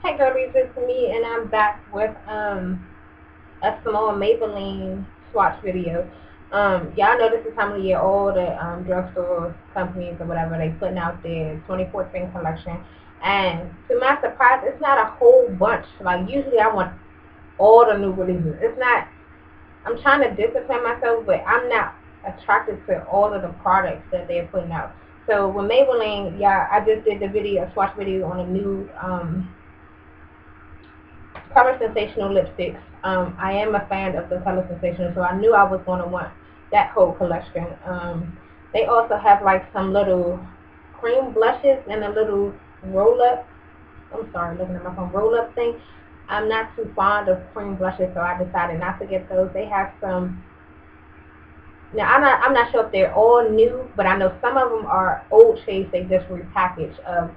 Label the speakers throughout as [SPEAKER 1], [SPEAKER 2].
[SPEAKER 1] Hey girlies, it's me and I'm back with a small Maybelline swatch video. Y'all know this is time of the year all the drugstore companies or whatever they putting out their 2014 collection. And to my surprise, it's not a whole bunch. Like usually I want all the new releases. It's not, I'm trying to discipline myself, but I'm not attracted to all of the products that they're putting out. So with Maybelline, yeah, I just did the video, a swatch video on a new Color Sensational lipsticks. I am a fan of the Color Sensational, so I knew I was going to want that whole collection. They also have like some little cream blushes and a little roll-up. I'm sorry, looking at my phone. Roll-up thing. I'm not too fond of cream blushes, so I decided not to get those. They have some. Now I'm not sure if they're all new, but I know some of them are old shades they just repackaged of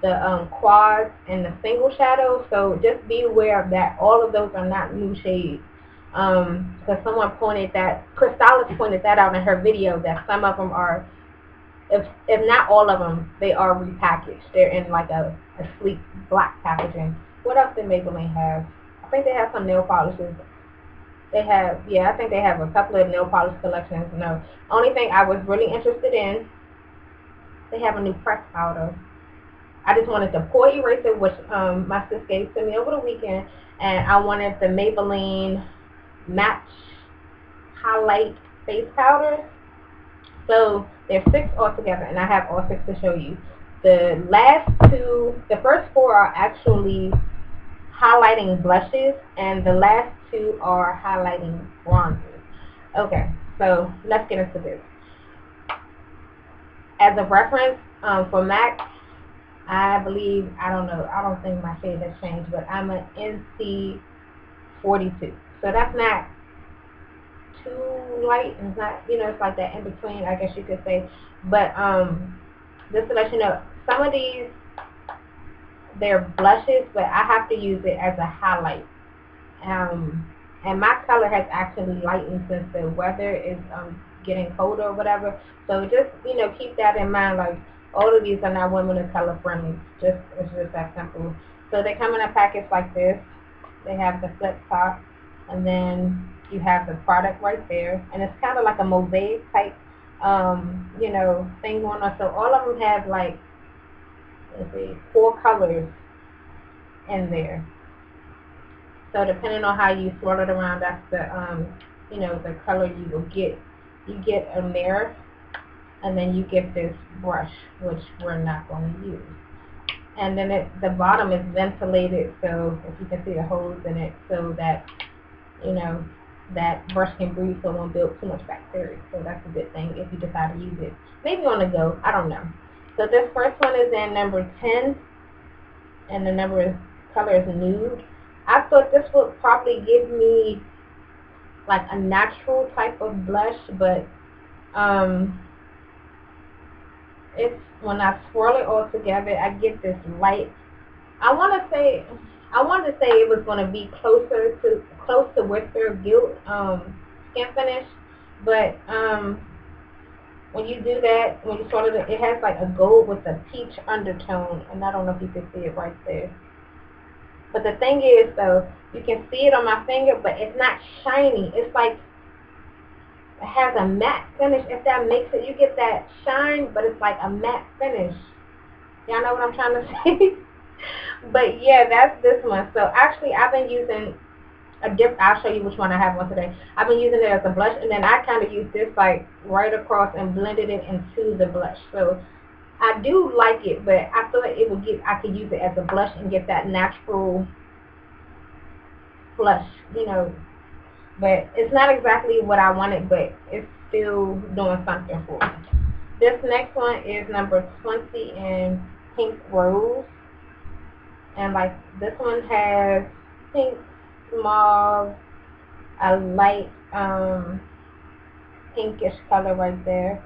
[SPEAKER 1] the quads and the single shadows. So just be aware of that. All of those are not new shades. Because someone Crystallis pointed that out in her video, that some of them are, if not all of them, they are repackaged. They're in like a sleek black packaging. What else did Maybelline have? I think they have some nail polishes. I think they have a couple of nail polish collections. No, only thing I was really interested in, they have a new press powder. I just wanted the pore eraser, which my sis gave to me over the weekend, and I wanted the Maybelline Match Highlight Face Powder. So there's 6 altogether, and I have all 6 to show you. The first 4 are actually highlighting blushes, and the last 2 are highlighting bronzers. Okay, so let's get into this. As a reference, for MAC, I believe, I don't think my shade has changed, but I'm an NC 42. So that's not too light. It's not, it's like that in between, I guess you could say. But just to let you know, some of these, they're blushes, but I have to use it as a highlight. And my color has actually lightened since the weather is getting colder or whatever. So just, keep that in mind. Like, all of these are not women of color friendly. It's just that simple. So they come in a package like this. They have the flip top, and then you have the product right there, and it's kind of like a mosaic type, thing going on. So all of them have like, let's see, 4 colors in there. So depending on how you swirl it around, that's the, the color you will get. You get a mirror, and then you get this brush, which we're not going to use. And then the bottom is ventilated, so if you can see the holes in it, so that, that brush can breathe, so it won't build too much bacteria. So that's a good thing if you decide to use it. Maybe on the go, I don't know. So this first one is in number 10, and the color is nude. I thought this would probably give me like a natural type of blush, but it's, when I swirl it all together, I get this light. I wanted to say it was going to be close to Whisper Guilt skin finish, but when you do that, when you swirl it, it has like a gold with a peach undertone, and I don't know if you can see it right there. But the thing is, though, you can see it on my finger, but it's not shiny. It's like it has a matte finish, if that makes it. You get that shine, but it's like a matte finish. Y'all know what I'm trying to say? But yeah, that's this one. So actually, I've been using I'll show you which one I have on today. I've been using it as a blush, and then I kind of use this like right across and blended it into the blush. So I do like it, but I thought I could use it as a blush and get that natural blush, But it's not exactly what I wanted, but it's still doing something for me. This next one is number 20 in Pink Rose. And like this one has pink, mauve, a light pinkish color right there.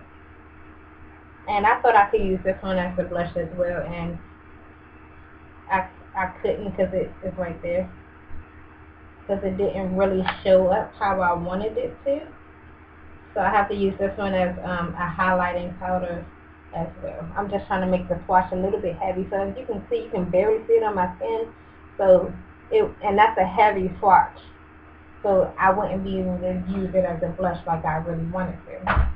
[SPEAKER 1] And I thought I could use this one as a blush as well, and I couldn't because it is right there. Because it didn't really show up how I wanted it to. So I have to use this one as a highlighting powder as well. I'm just trying to make the swatch a little bit heavy. So as you can see, you can barely see it on my skin. So and that's a heavy swatch. So I wouldn't be able to use it as a blush like I really wanted to.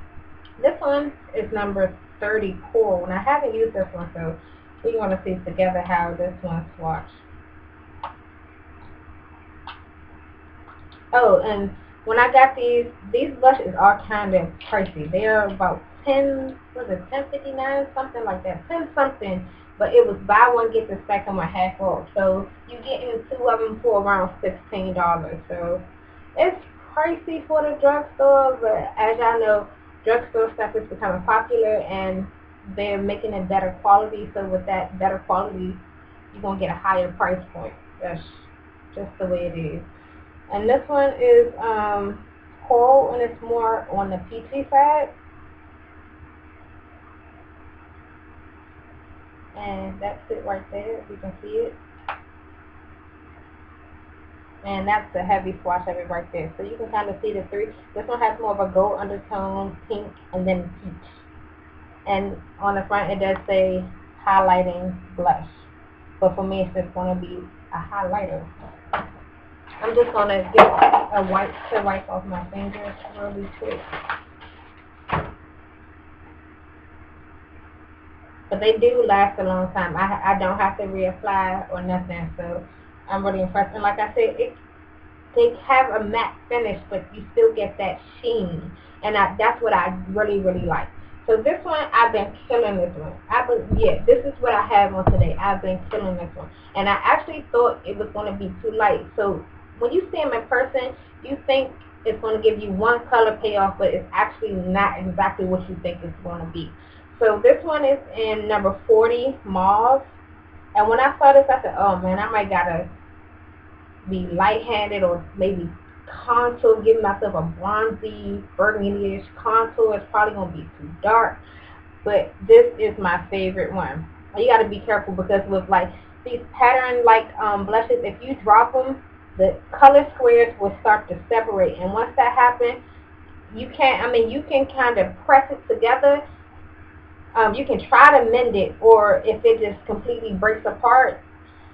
[SPEAKER 1] This one is number 34, and I haven't used this one, so we're going to see together how this one swatch. Oh, and when I got these blushes are kind of pricey. They are about 10, was it 10.59, something like that, 10 something. But it was buy one get the second one half off. So you getting two of them for around $16. So it's pricey for the drugstore, but as y'all know, drugstore stuff is becoming popular and they're making it better quality. So with that better quality, you're gonna get a higher price point. That's just the way it is. And this one is coral, and it's more on the peachy side. And that's it right there, if you can see it. And that's the heavy swatch of it right there. So you can kind of see the three. This one has more of a gold undertone, pink, and then peach. And on the front it does say highlighting blush. But for me it's just going to be a highlighter. I'm just going to get a wipe to wipe off my fingers really quick. But they do last a long time. I don't have to reapply or nothing, so I'm really impressed. And like I said, they have a matte finish, but you still get that sheen. And that's what I really, really like. So this one, I've been killing this one. This is what I have on today. I've been killing this one. And I actually thought it was going to be too light. So when you see them in person, you think it's going to give you one color payoff, but it's actually not exactly what you think it's going to be. So this one is in number 40, Mauve. And when I saw this, I said, oh man, I might got to be light-handed or maybe contour, give myself a bronzy, burgundy-ish contour. It's probably going to be too dark. But this is my favorite one. You got to be careful because with like these pattern like blushes, if you drop them, the color squares will start to separate. And once that happens, you can kind of press it together. You can try to mend it, or if it just completely breaks apart,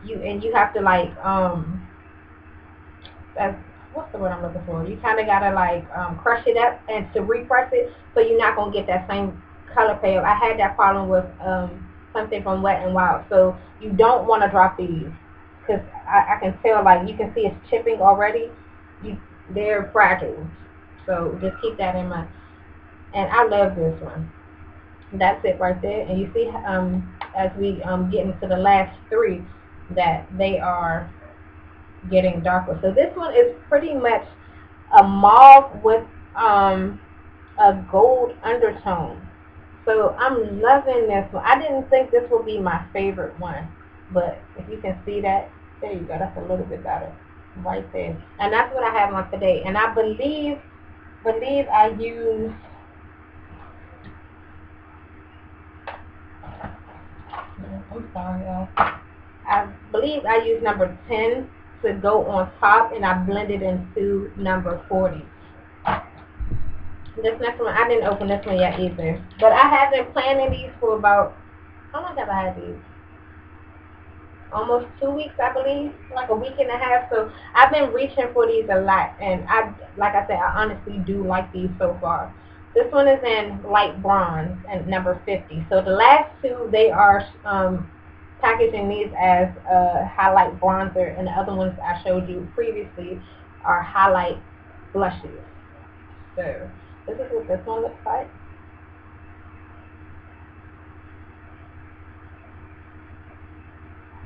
[SPEAKER 1] you have to like what's the word I'm looking for? You kind of gotta like crush it up and to repress it, so you're not gonna get that same color payoff. I had that problem with something from Wet n Wild, so you don't want to drop these because I can tell, like you can see it's chipping already. They're fragile, so just keep that in mind. And I love this one. That's it right there. And you see, as we get into the last three, that they are getting darker. So this one is pretty much a mauve with a gold undertone. So I'm loving this one. I didn't think this would be my favorite one, but if you can see that, there you go. That's a little bit better right there. And that's what I have on today. And I believe I used, I'm sorry, y'all. I believe I used number 10 to go on top, and I blended into number 40. This next one, I didn't open this one yet either. But I have been planning these for about, how long have I had these? Almost 2 weeks, I believe, like a week and a half. So I've been reaching for these a lot, and like I said, I honestly do like these so far. This one is in light bronze and number 50. So the last two, they are packaging these as a highlight bronzer, and the other ones I showed you previously are highlight blushes. So this is what this one looks like.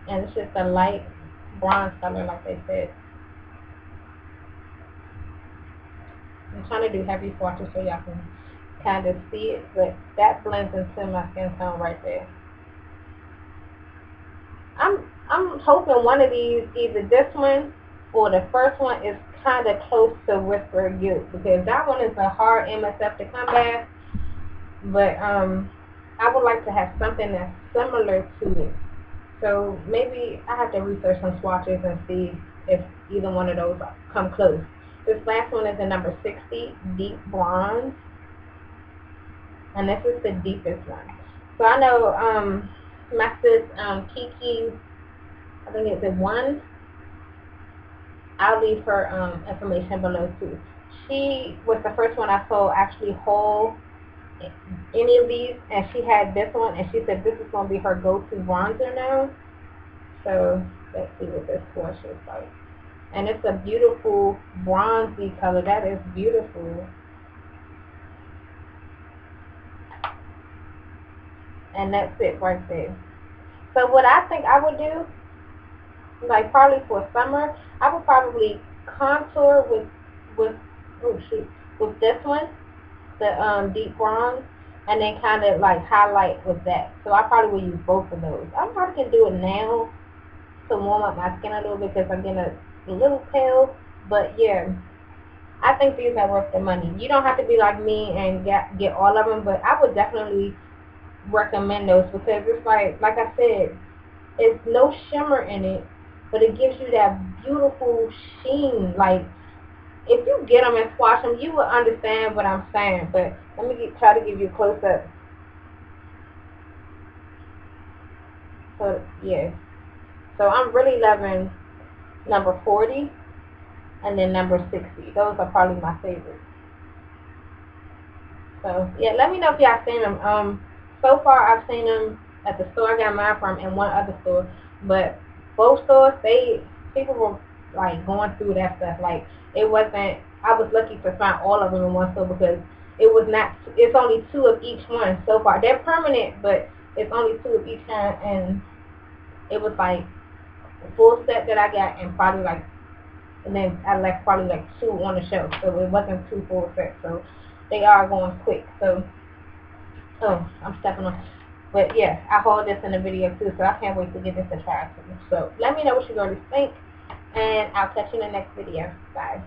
[SPEAKER 1] And it's just a light bronze color, like they said. I'm trying to do heavy swatches so y'all can kind of see it, but that blends into my skin tone right there. I'm hoping one of these, either this one or the first one, is kind of close to Whisper Guilt, because that one is a hard MSF to come back. But I would like to have something that's similar to it. So maybe I have to research some swatches and see if either one of those come close. This last one is the number 60, Deep Bronze. And this is the deepest one. So I know my sis Kiki, I think it's a 1, I'll leave her information below too. She was the first one I saw actually haul any of these, and she had this one, and she said this is going to be her go-to bronzer now. So let's see what this swatch is like. And it's a beautiful bronzy color. That is beautiful. And that's it right there. So what I think I would do, like probably for summer, I would probably contour with oh shoot with this one, the deep bronze, and then kind of like highlight with that. So I probably would use both of those. I probably can do it now to warm up my skin a little bit because I'm getting a little pale. But yeah, I think these are worth the money. You don't have to be like me and get all of them, but I would definitely recommend those because it's like I said, it's no shimmer in it, but it gives you that beautiful sheen. Like if you get them and swatch them, you will understand what I'm saying. But let me try to give you a close up. So yeah, so I'm really loving number 40 and then number 60. Those are probably my favorites. So yeah, let me know if y'all seen them. So far I've seen them at the store I got mine from and one other store, but both stores people were like going through that stuff. Like it wasn't. I was lucky to find all of them in one store because it was not. It's only 2 of each one so far. They're permanent, but it's only 2 of each kind, and it was like a full set that I got, and probably like, and then I left probably like 2 on the shelf, so it wasn't 2 full sets. So they are going quick. So oh, I'm stepping on. But yeah, I hauled this in the video too, so I can't wait to give this a try too. So let me know what you guys think, and I'll catch you in the next video. Bye.